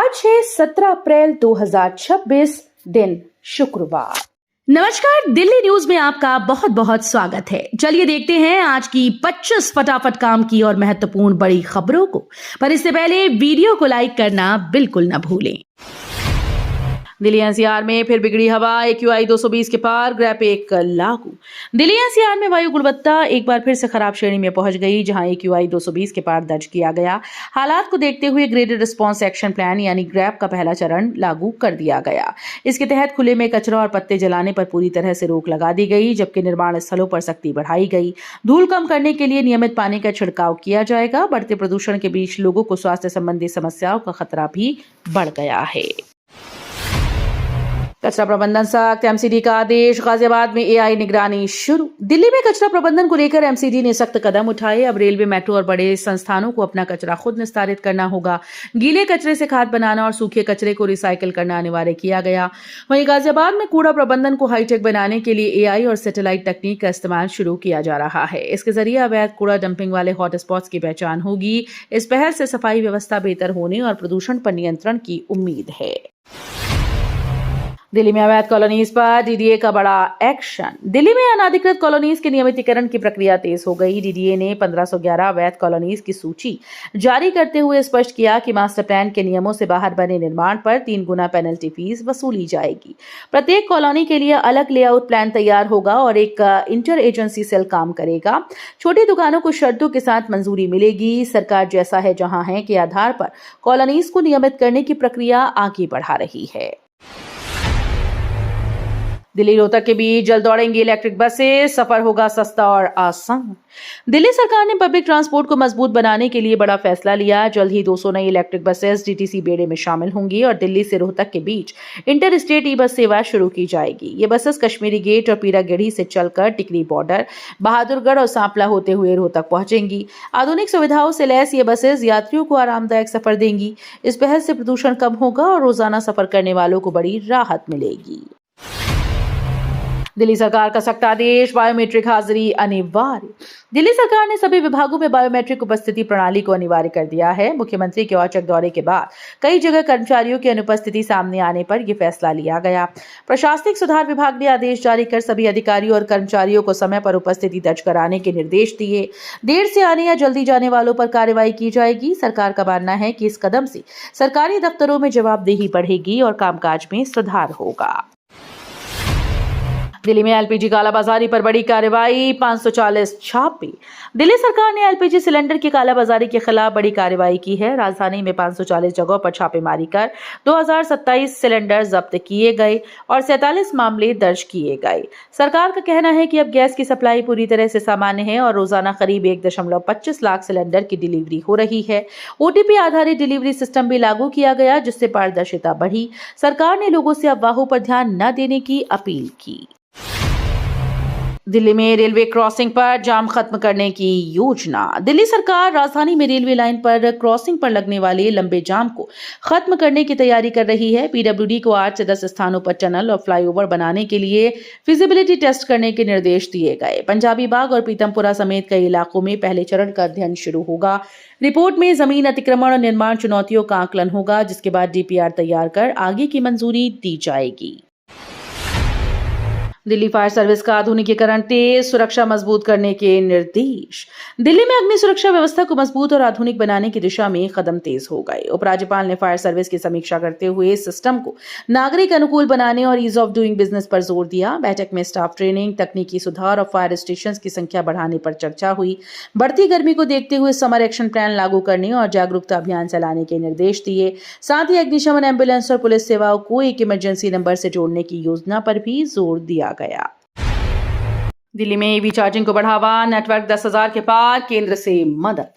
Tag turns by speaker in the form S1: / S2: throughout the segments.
S1: आज है 17 अप्रैल 2026 दिन शुक्रवार। नमस्कार, दिल्ली न्यूज में आपका बहुत बहुत स्वागत है। चलिए देखते हैं आज की 25 फटाफट काम की और महत्वपूर्ण बड़ी खबरों को। पर इससे पहले वीडियो को लाइक करना बिल्कुल न भूलें। दिल्ली एनसीआर में फिर बिगड़ी हवा, AQI 220 के पार, ग्रैप 1 लागू। दिल्ली एनसीआर में वायु गुणवत्ता एक बार फिर से खराब श्रेणी में पहुंच गई, जहां AQI 220 के पार दर्ज किया गया। हालात को देखते हुए ग्रेडेड रिस्पांस एक्शन प्लान यानी ग्रैप का पहला चरण लागू कर दिया गया। इसके तहत खुले में कचरा और पत्ते जलाने पर पूरी तरह से रोक लगा दी गई, जबकि निर्माण स्थलों पर सख्ती बढ़ाई गई। धूल कम करने के लिए नियमित पानी का छिड़काव किया जाएगा। बढ़ते प्रदूषण के बीच लोगों को स्वास्थ्य संबंधी समस्याओं का खतरा भी बढ़ गया है। कचरा प्रबंधन सख्त, MCD का आदेश। गाजियाबाद में AI निगरानी शुरू। दिल्ली में कचरा प्रबंधन को लेकर MCD ने सख्त कदम उठाए। अब रेलवे, मेट्रो और बड़े संस्थानों को अपना कचरा खुद निस्तारित करना होगा। गीले कचरे से खाद बनाना और सूखे कचरे को रिसाइकिल करना अनिवार्य किया गया। वहीं गाजियाबाद में कूड़ा प्रबंधन को हाईटेक बनाने के लिए AI और सैटेलाइट तकनीक का इस्तेमाल शुरू किया जा रहा है। इसके जरिए अवैध कूड़ा डंपिंग वाले हॉटस्पॉट्स की पहचान होगी। इस पहल से सफाई व्यवस्था बेहतर होने और प्रदूषण पर नियंत्रण की उम्मीद है। दिल्ली में अवैध कॉलोनीज पर DDA का बड़ा एक्शन। दिल्ली में अनाधिकृत कॉलोनीज के नियमितीकरण की प्रक्रिया तेज हो गई। DDA ने 1511 अवैध कॉलोनीज की सूची जारी करते हुए स्पष्ट किया कि मास्टर प्लान के नियमों से बाहर बने निर्माण पर 3 गुना पेनल्टी फीस वसूली जाएगी। प्रत्येक कॉलोनी के लिए अलग लेआउट प्लान तैयार होगा और एक इंटर एजेंसी सेल काम करेगा। छोटी दुकानों को शर्तों के साथ मंजूरी मिलेगी। सरकार जैसा है जहां है के आधार पर कॉलोनीज को नियमित करने की प्रक्रिया आगे बढ़ा रही है। दिल्ली रोहतक के बीच जल्द दौड़ेंगी इलेक्ट्रिक बसेस, सफर होगा सस्ता और आसान। दिल्ली सरकार ने पब्लिक ट्रांसपोर्ट को मजबूत बनाने के लिए बड़ा फैसला लिया। जल्द ही 200 नई इलेक्ट्रिक बसेस DTC बेड़े में शामिल होंगी और दिल्ली से रोहतक के बीच इंटर स्टेट ई-बस सेवा शुरू की जाएगी। ये बसेस कश्मीरी गेट और पीरागढ़ी से चलकर टिकरी बॉर्डर, बहादुरगढ़ और सांपला होते हुए रोहतक पहुंचेंगी। आधुनिक सुविधाओं से लैस ये बसेस यात्रियों को आरामदायक सफर देंगी। इस पहल से प्रदूषण कम होगा और रोजाना सफर करने वालों को बड़ी राहत मिलेगी। दिल्ली सरकार का सख्त आदेश, बायोमेट्रिक हाजिरी अनिवार्य। दिल्ली सरकार ने सभी विभागों में बायोमेट्रिक उपस्थिति प्रणाली को अनिवार्य कर दिया है। मुख्यमंत्री के औचक दौरे के बाद कई जगह कर्मचारियों की अनुपस्थिति सामने आने पर यह फैसला लिया गया। प्रशासनिक सुधार विभाग ने आदेश जारी कर सभी अधिकारियों और कर्मचारियों को समय पर उपस्थिति दर्ज कराने के निर्देश दिए। देर से आने या जल्दी जाने वालों पर कार्रवाई की जाएगी। सरकार का मानना है कि इस कदम से सरकारी दफ्तरों में जवाबदेही बढ़ेगी और कामकाज में सुधार होगा। दिल्ली में LPG कालाबाजारी पर बड़ी कार्रवाई, 540 छापे। दिल्ली सरकार ने LPG सिलेंडर की कालाबाजारी के खिलाफ बड़ी कार्रवाई की है। राजधानी में 540 जगहों पर छापेमारी कर 2027 सिलेंडर जब्त किए गए और 47 मामले दर्ज किए गए। सरकार का कहना है कि अब गैस की सप्लाई पूरी तरह से सामान्य है और रोजाना करीब 1.25 लाख सिलेंडर की डिलीवरी हो रही है। OTP आधारित डिलीवरी सिस्टम भी लागू किया गया, जिससे पारदर्शिता बढ़ी। सरकार ने लोगों से अफवाहों पर ध्यान न देने की अपील की। दिल्ली में रेलवे क्रॉसिंग पर जाम खत्म करने की योजना। दिल्ली सरकार राजधानी में रेलवे लाइन पर क्रॉसिंग पर लगने वाले लंबे जाम को खत्म करने की तैयारी कर रही है। PWD को 8 से 10 स्थानों पर टनल और फ्लाईओवर बनाने के लिए फिजिबिलिटी टेस्ट करने के निर्देश दिए गए। पंजाबी बाग और पीतमपुरा समेत कई इलाकों में पहले चरण का अध्ययन शुरू होगा। रिपोर्ट में जमीन अतिक्रमण और निर्माण चुनौतियों का आकलन होगा, जिसके बाद DPR तैयार कर आगे की मंजूरी दी जाएगी। दिल्ली फायर सर्विस का आधुनिकीकरण तेज, सुरक्षा मजबूत करने के निर्देश। दिल्ली में अग्नि सुरक्षा व्यवस्था को मजबूत और आधुनिक बनाने की दिशा में कदम तेज हो गए। उपराज्यपाल ने फायर सर्विस की समीक्षा करते हुए सिस्टम को नागरिक अनुकूल बनाने और ईज ऑफ डूइंग बिजनेस पर जोर दिया। बैठक में स्टाफ ट्रेनिंग, तकनीकी सुधार और फायर स्टेशन की संख्या बढ़ाने पर चर्चा हुई। बढ़ती गर्मी को देखते हुए समर एक्शन प्लान लागू करने और जागरूकता अभियान चलाने के निर्देश दिए। साथ ही अग्निशमन, एम्बुलेंस और पुलिस सेवाओं को एक इमरजेंसी नंबर से जोड़ने की योजना पर भी जोर दिया गया। दिल्ली में EV चार्जिंग को बढ़ावा, नेटवर्क 10,000 के पार, केंद्र से मदद।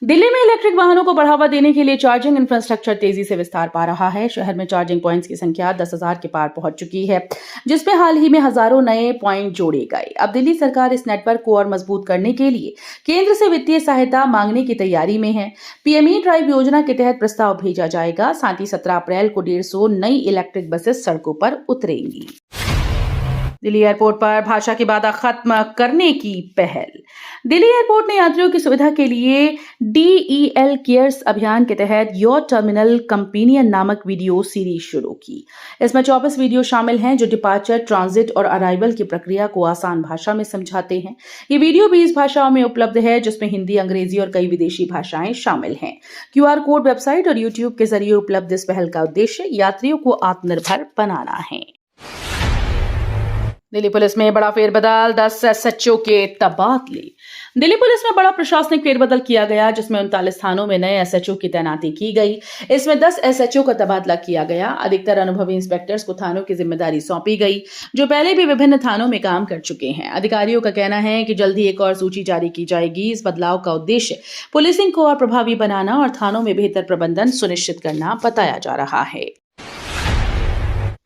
S1: दिल्ली में इलेक्ट्रिक वाहनों को बढ़ावा देने के लिए चार्जिंग इंफ्रास्ट्रक्चर तेजी से विस्तार पा रहा है। शहर में चार्जिंग पॉइंट्स की संख्या 10,000 के पार पहुंच चुकी है, जिसमें हाल ही में हजारों नए पॉइंट जोड़े गए। अब दिल्ली सरकार इस नेटवर्क को और मजबूत करने के लिए केंद्र से वित्तीय सहायता मांगने की तैयारी में है। PME ड्राइव योजना के तहत प्रस्ताव भेजा जाएगा। साथ ही 17 अप्रैल को 150 नई इलेक्ट्रिक बसेस सड़कों पर उतरेंगी। दिल्ली एयरपोर्ट पर भाषा की बाधा खत्म करने की पहल। दिल्ली एयरपोर्ट ने यात्रियों की सुविधा के लिए DEL केयर्स अभियान के तहत योर टर्मिनल कंपेनियन नामक वीडियो सीरीज शुरू की। इसमें 24 वीडियो शामिल हैं जो डिपार्चर, ट्रांजिट और अराइवल की प्रक्रिया को आसान भाषा में समझाते हैं। ये वीडियो 20 भाषाओं में उपलब्ध है, जिसमें हिंदी, अंग्रेजी और कई विदेशी भाषाएं शामिल हैं। QR कोड, वेबसाइट और YouTube के जरिए उपलब्ध इस पहल का उद्देश्य यात्रियों को आत्मनिर्भर बनाना है। दिल्ली पुलिस में बड़ा फेरबदल, 10 SHO के तबादले। दिल्ली पुलिस में बड़ा प्रशासनिक फेरबदल किया गया, जिसमें 39 थानों में नए SHO की तैनाती की गई। इसमें 10 SHO का तबादला किया गया। अधिकतर अनुभवी इंस्पेक्टर्स को थानों की जिम्मेदारी सौंपी गई, जो पहले भी विभिन्न थानों में काम कर चुके हैं। अधिकारियों का कहना है कि जल्द ही एक और सूची जारी की जाएगी। इस बदलाव का उद्देश्य पुलिसिंग को और प्रभावी बनाना और थानों में बेहतर प्रबंधन सुनिश्चित करना बताया जा रहा है।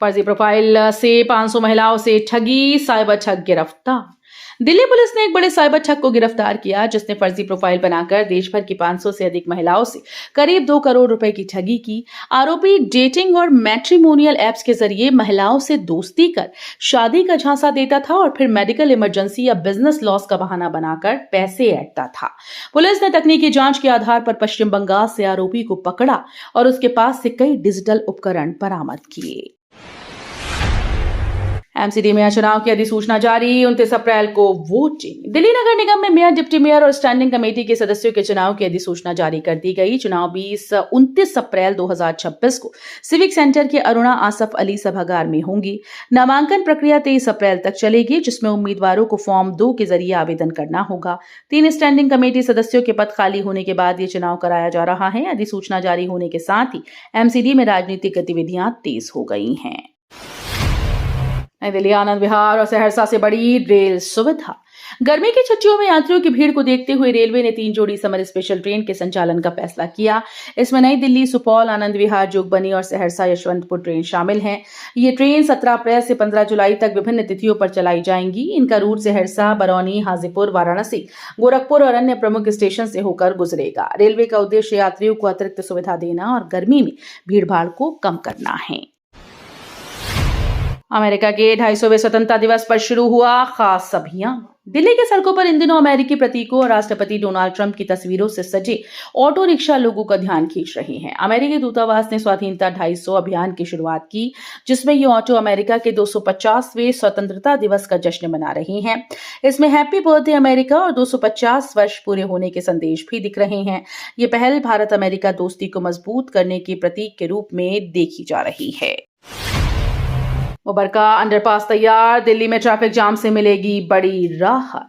S1: फर्जी प्रोफाइल से 500 महिलाओं से ठगी, साइबर ठग गिरफ्तार। दिल्ली पुलिस ने एक बड़े साइबर ठग को गिरफ्तार किया, जिसने फर्जी प्रोफाइल बनाकर देश भर की 500 से अधिक महिलाओं से करीब 2 करोड़ रुपए की ठगी की। आरोपी डेटिंग और मैट्रिमोनियल ऐप्स के जरिए महिलाओं से दोस्ती कर शादी का झांसा देता था और फिर मेडिकल इमरजेंसी या बिजनेस लॉस का बहाना बनाकर पैसे ऐंठता था। पुलिस ने तकनीकी जांच के आधार पर पश्चिम बंगाल से आरोपी को पकड़ा और उसके पास से कई डिजिटल उपकरण बरामद किए। MCD में चुनाव की अधिसूचना जारी, 29 अप्रैल को वोटिंग। दिल्ली नगर निगम में मेयर, डिप्टी मेयर और स्टैंडिंग कमेटी के सदस्यों के चुनाव की अधिसूचना जारी कर दी गई। चुनाव 29 अप्रैल 2026 को सिविक सेंटर के अरुणा आसफ अली सभागार में होंगी। नामांकन प्रक्रिया 23 अप्रैल तक चलेगी, जिसमें उम्मीदवारों को फॉर्म 2 के जरिए आवेदन करना होगा। 3 स्टैंडिंग कमेटी सदस्यों के पद खाली होने के बाद ये चुनाव कराया जा रहा है। अधिसूचना जारी होने के साथ ही MCD में राजनीतिक गतिविधियां तेज हो गई हैं। नई दिल्ली, आनंद विहार और सहरसा से बड़ी रेल सुविधा। गर्मी की छुट्टियों में यात्रियों की भीड़ को देखते हुए रेलवे ने 3 जोड़ी समर स्पेशल ट्रेन के संचालन का फैसला किया। इसमें नई दिल्ली, सुपौल, आनंद विहार, जोगबनी और सहरसा यशवंतपुर ट्रेन शामिल हैं। ये ट्रेन 17 अप्रैल से 15 जुलाई तक विभिन्न तिथियों पर चलाई जाएंगी। इनका रूट सहरसा, बरौनी, हाजीपुर, वाराणसी, गोरखपुर और अन्य प्रमुख स्टेशन से होकर गुजरेगा। रेलवे का उद्देश्य यात्रियों को अतिरिक्त सुविधा देना और गर्मी में भीड़भाड़ को कम करना है। अमेरिका के 250वें स्वतंत्रता दिवस पर शुरू हुआ खास अभियान। दिल्ली के सड़कों पर इन दिनों अमेरिकी प्रतीकों और राष्ट्रपति डोनाल्ड ट्रंप की तस्वीरों से सजे ऑटो रिक्शा लोगों का ध्यान खींच रहे हैं। अमेरिकी दूतावास ने स्वाधीनता 250 अभियान की शुरुआत की, जिसमें ये ऑटो अमेरिका के 250वें स्वतंत्रता दिवस का जश्न मना रही हैं। इसमें हैप्पी बर्थडे अमेरिका और 250 वर्ष पूरे होने के संदेश भी दिख रहे हैं। ये पहल भारत अमेरिका दोस्ती को मजबूत करने के प्रतीक के रूप में देखी जा रही है। मुबरका अंडरपास तैयार, दिल्ली में ट्रैफिक जाम से मिलेगी बड़ी राहत।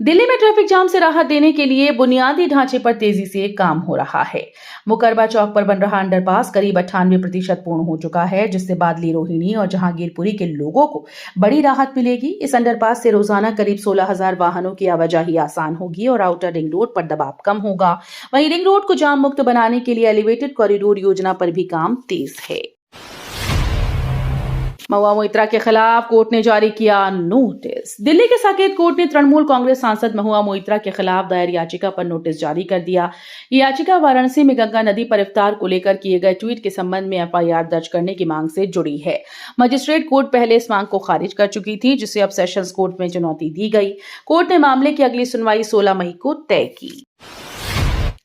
S1: दिल्ली में ट्रैफिक जाम से राहत देने के लिए बुनियादी ढांचे पर तेजी से काम हो रहा है। मुकरबा चौक पर बन रहा अंडरपास करीब 98% पूर्ण हो चुका है, जिससे बादली, रोहिणी और जहांगीरपुरी के लोगों को बड़ी राहत मिलेगी। इस अंडरपास से रोजाना करीब 16,000 वाहनों की आवाजाही आसान होगी और आउटर रिंग रोड पर दबाव कम होगा। वहीं रिंग रोड को जाम मुक्त बनाने के लिए एलिवेटेड कॉरिडोर योजना पर भी काम तेज है। महुआ मोइत्रा के खिलाफ कोर्ट ने जारी किया नोटिस। दिल्ली के साकेत कोर्ट ने तृणमूल कांग्रेस सांसद महुआ मोइत्रा के खिलाफ दायर याचिका पर नोटिस जारी कर दिया। ये याचिका वाराणसी में गंगा नदी पर इफ्तार को लेकर किए गए ट्वीट के संबंध में FIR दर्ज करने की मांग से जुड़ी है। मजिस्ट्रेट कोर्ट पहले इस मांग को खारिज कर चुकी थी, जिसे अब सेशंस कोर्ट में चुनौती दी गई। कोर्ट ने मामले की अगली सुनवाई 16 मई को तय की।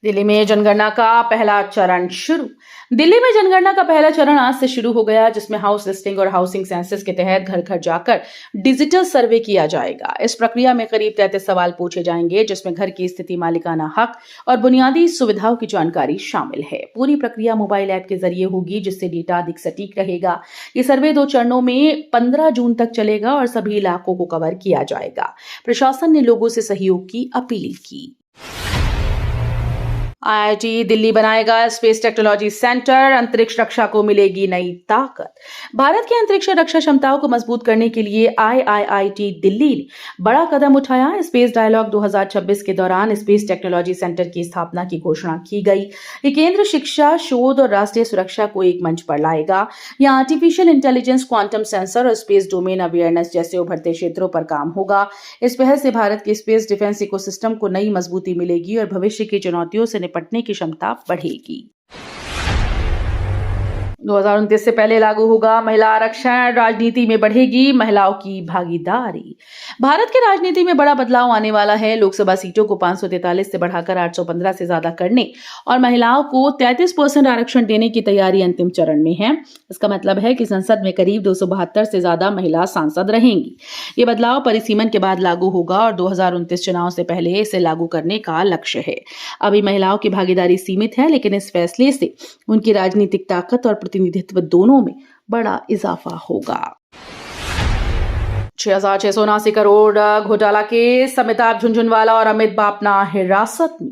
S1: दिल्ली में जनगणना का पहला चरण शुरू। दिल्ली में जनगणना का पहला चरण आज से शुरू हो गया, जिसमें हाउस लिस्टिंग और हाउसिंग सेंसस के तहत घर घर जाकर डिजिटल सर्वे किया जाएगा। इस प्रक्रिया में करीब 33 सवाल पूछे जाएंगे, जिसमें घर की स्थिति, मालिकाना हक और बुनियादी सुविधाओं की जानकारी शामिल है। पूरी प्रक्रिया मोबाइल ऐप के जरिए होगी, जिससे डेटा अधिक सटीक रहेगा। ये सर्वे 2 चरणों में 15 जून तक चलेगा और सभी इलाकों को कवर किया जाएगा। प्रशासन ने लोगों से सहयोग की अपील की। IIT दिल्ली बनाएगा स्पेस टेक्नोलॉजी सेंटर, अंतरिक्ष रक्षा को मिलेगी नई ताकत। भारत की अंतरिक्ष रक्षा क्षमताओं को मजबूत करने के लिए IIT दिल्ली ने बड़ा कदम उठाया। स्पेस डायलॉग 2026 के दौरान स्पेस टेक्नोलॉजी सेंटर की स्थापना की घोषणा की गई। ये केंद्र शिक्षा, शोध और राष्ट्रीय सुरक्षा को एक मंच पर लाएगा। यहाँ आर्टिफिशियल इंटेलिजेंस, क्वांटम सेंसर और स्पेस डोमेन अवेयरनेस जैसे उभरते क्षेत्रों पर काम होगा। इस पहल से भारत के स्पेस डिफेंस इकोसिस्टम को नई मजबूती मिलेगी और भविष्य की चुनौतियों से निपटने की क्षमता बढ़ेगी। 2029 से पहले लागू होगा महिला आरक्षण, राजनीति में बढ़ेगी महिलाओं की भागीदारी। भारत की राजनीति में बड़ा बदलाव आने वाला है। लोकसभा सीटों को 543 से बढ़ाकर 815 से ज्यादा करने और महिलाओं को 33% आरक्षण देने की तैयारी अंतिम चरण में है। इसका मतलब है कि संसद में करीब 272 से ज्यादा महिला सांसद रहेंगी। ये बदलाव परिसीमन के बाद लागू होगा और 2029 चुनाव से पहले इसे लागू करने का लक्ष्य है। अभी महिलाओं की भागीदारी सीमित है, लेकिन इस फैसले से उनकी राजनीतिक ताकत और प्रतिनिधित्व दोनों में बड़ा इजाफा होगा। 6,679 करोड़ घोटाला केस, अमिताभ झुनझुनवाला और अमित बापना हिरासत में।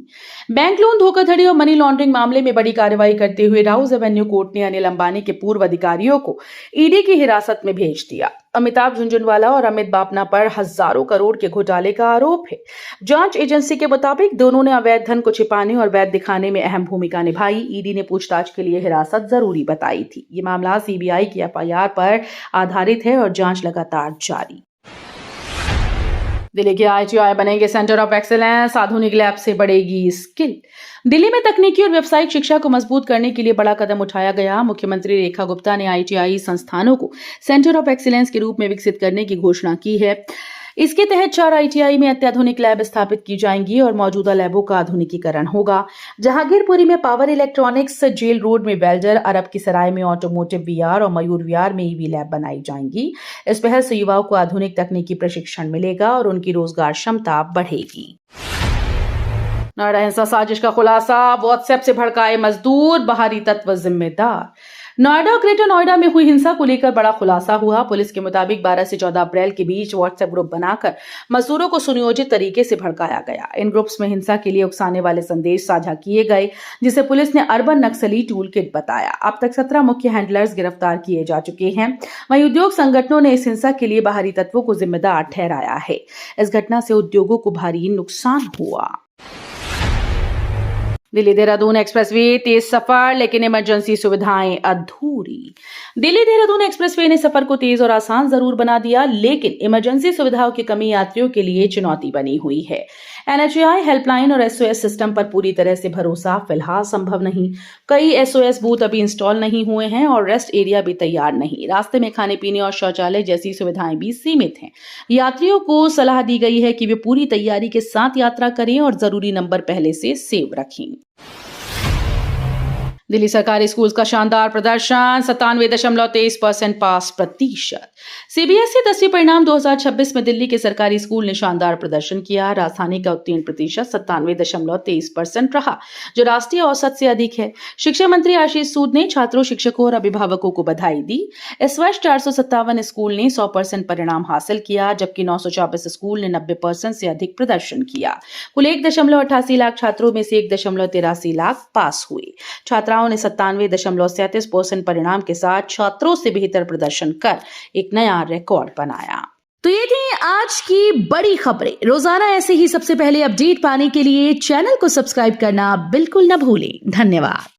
S1: बैंक लोन धोखाधड़ी और मनी लॉन्ड्रिंग मामले में बड़ी कार्रवाई करते हुए राउज एवेन्यू कोर्ट ने अनिल अंबानी के पूर्व अधिकारियों को ईडी की हिरासत में भेज दिया। अमिताभ झुनझुनवाला और अमित बापना पर हजारों करोड़ के घोटाले का आरोप है। जांच एजेंसी के मुताबिक दोनों ने अवैध धन को छिपाने और वैध दिखाने में अहम भूमिका निभाई। ईडी ने पूछताछ के लिए हिरासत जरूरी बताई थी। ये मामला सीबीआई की एफआईआर पर आधारित है और जांच लगातार जारी। दिल्ली के आईटीआई बनेंगे सेंटर ऑफ एक्सीलेंस, आधुनिक लैब से बढ़ेगी स्किल। दिल्ली में तकनीकी और व्यावसायिक शिक्षा को मजबूत करने के लिए बड़ा कदम उठाया गया। मुख्यमंत्री रेखा गुप्ता ने आईटीआई संस्थानों को सेंटर ऑफ एक्सीलेंस के रूप में विकसित करने की घोषणा की है। इसके तहत 4 आईटीआई में अत्याधुनिक लैब स्थापित की जाएंगी और मौजूदा लैबों का आधुनिकीकरण होगा। जहांगीरपुरी में पावर इलेक्ट्रॉनिक्स, जेल रोड में वेल्डर, अरब की सराय में ऑटोमोटिव वीआर और मयूर वीआर में ईवी लैब बनाई जाएंगी। इस पहल से युवाओं को आधुनिक तकनीकी प्रशिक्षण मिलेगा और उनकी रोजगार क्षमता बढ़ेगी। नोएडा हिंसा साजिश का खुलासा, व्हाट्सएप से भड़काए मजदूर, बाहरी तत्व जिम्मेदार। नोएडा और ग्रेटर नोएडा में हुई हिंसा को लेकर बड़ा खुलासा हुआ। पुलिस के मुताबिक 12 से 14 अप्रैल के बीच व्हाट्सएप ग्रुप बनाकर मजदूरों को सुनियोजित तरीके से भड़काया गया। इन ग्रुप्स में हिंसा के लिए उकसाने वाले संदेश साझा किए गए, जिसे पुलिस ने अर्बन नक्सली टूल किट बताया। अब तक 17 मुख्य हैंडलर्स गिरफ्तार किए जा चुके हैं। वहीं उद्योग संगठनों ने इस हिंसा के लिए बाहरी तत्वों को जिम्मेदार ठहराया है। इस घटना से उद्योगों को भारी नुकसान हुआ। दिल्ली देहरादून एक्सप्रेसवे तेज सफर, लेकिन इमरजेंसी सुविधाएं अधूरी। दिल्ली देहरादून एक्सप्रेसवे ने सफर को तेज और आसान जरूर बना दिया, लेकिन इमरजेंसी सुविधाओं की कमी यात्रियों के लिए चुनौती बनी हुई है। एनएचएआई हेल्पलाइन और एसओएस सिस्टम पर पूरी तरह से भरोसा फिलहाल संभव नहीं। कई एसओएस बूथ अभी इंस्टॉल नहीं हुए हैं और रेस्ट एरिया भी तैयार नहीं। रास्ते में खाने पीने और शौचालय जैसी सुविधाएं भी सीमित हैं। यात्रियों को सलाह दी गई है कि वे पूरी तैयारी के साथ यात्रा करें और जरूरी नंबर पहले से सेव रखें। दिल्ली सरकारी स्कूल का शानदार प्रदर्शन, 97.23% पास प्रतिशत। सीबीएसई 10वीं परिणाम 2026 में दिल्ली के सरकारी स्कूल ने शानदार प्रदर्शन किया। राजधानी का उत्तीर्ण प्रतिशत 97.23% रहा, जो राष्ट्रीय औसत से अधिक है। शिक्षा मंत्री आशीष सूद ने छात्रों, शिक्षकों और अभिभावकों को बधाई दी। इस वर्ष 457 स्कूल ने 100% परिणाम हासिल किया, जबकि 924 स्कूल ने 90% से अधिक प्रदर्शन किया। कुल 1.88 लाख छात्रों में से 1.83 लाख पास हुए। छात्राओं ने 97.37% परिणाम के साथ छात्रों से बेहतर प्रदर्शन कर एक नया रिकॉर्ड बनाया। तो ये थी आज की बड़ी खबरें। रोजाना ऐसे ही सबसे पहले अपडेट पाने के लिए चैनल को सब्सक्राइब करना बिल्कुल न भूलें। धन्यवाद।